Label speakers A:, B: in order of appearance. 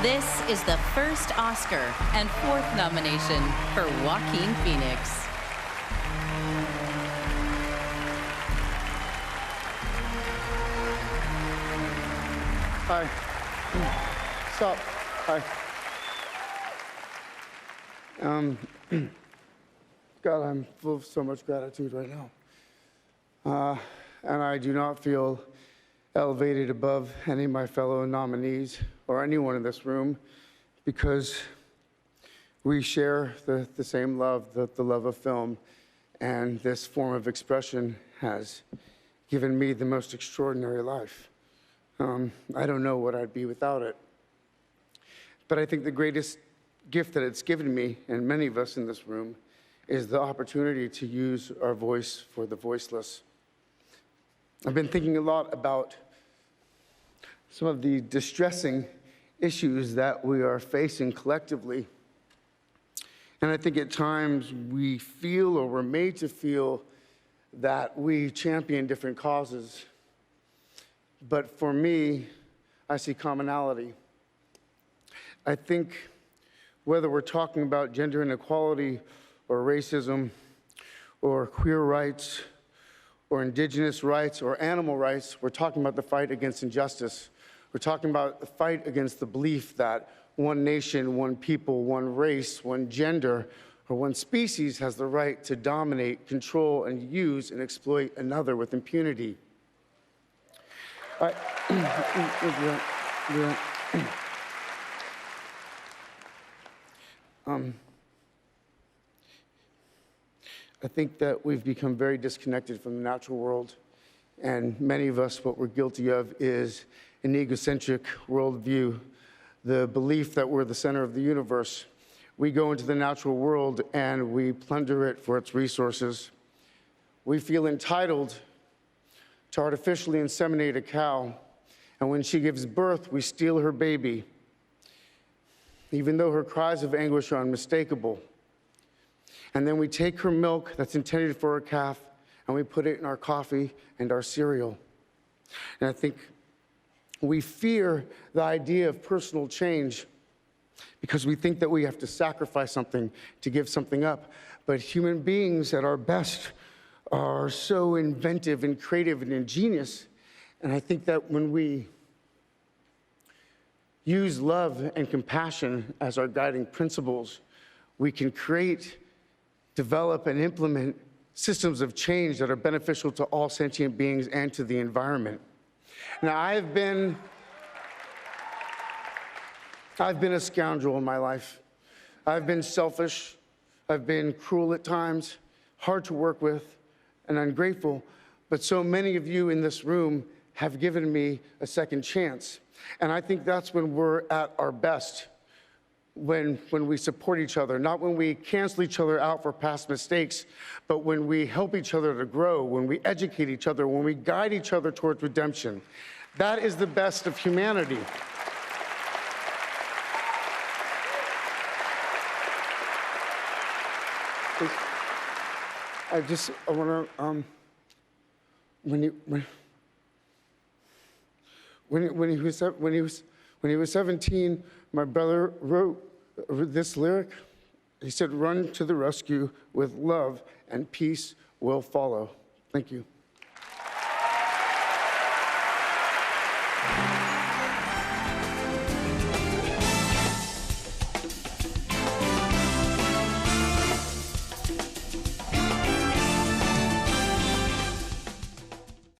A: This is the first Oscar and fourth nomination for Joaquin Phoenix.
B: Hi. Stop. Hi. God, I'm full of so much gratitude right now. And I do not feel elevated above any of my fellow nominees or anyone in this room because we share the same love, the love of film, and this form of expression has given me the most extraordinary life. I don't know what I'd be without it. But I think the greatest gift that it's given me, and many of us in this room, is the opportunity to use our voice for the voiceless. I've been thinking a lot about some of the distressing issues that we are facing collectively. And I think at times we feel, or we're made to feel, that we champion different causes. But for me, I see commonality. I think whether we're talking about gender inequality or racism or queer rights or indigenous rights or animal rights, we're talking about the fight against injustice. We're talking about the fight against the belief that one nation, one people, one race, one gender, or one species has the right to dominate, control, and use and exploit another with impunity. I think that we've become very disconnected from the natural world, and many of us, what we're guilty of is an egocentric worldview, the belief that we're the center of the universe. We go into the natural world and we plunder it for its resources. We feel entitled to artificially inseminate a cow, and when she gives birth, we steal her baby, even though her cries of anguish are unmistakable. And then we take her milk that's intended for a calf, and we put it in our coffee and our cereal. And I think we fear the idea of personal change because we think that we have to sacrifice something to give something up. But human beings at our best are so inventive and creative and ingenious. And I think that when we use love and compassion as our guiding principles, we can create, develop, and implement systems of change that are beneficial to all sentient beings and to the environment. Now, I've been a scoundrel in my life. I've been selfish. I've been cruel at times, hard to work with, and ungrateful. But so many of you in this room have given me a second chance. And I think that's when we're at our best, when we support each other, not when we cancel each other out for past mistakes, but when we help each other to grow, when we educate each other, when we guide each other towards redemption. That is the best of humanity. I want to, when he was 17, my brother wrote this lyric. He said, "Run to the rescue with love and peace will follow." Thank you.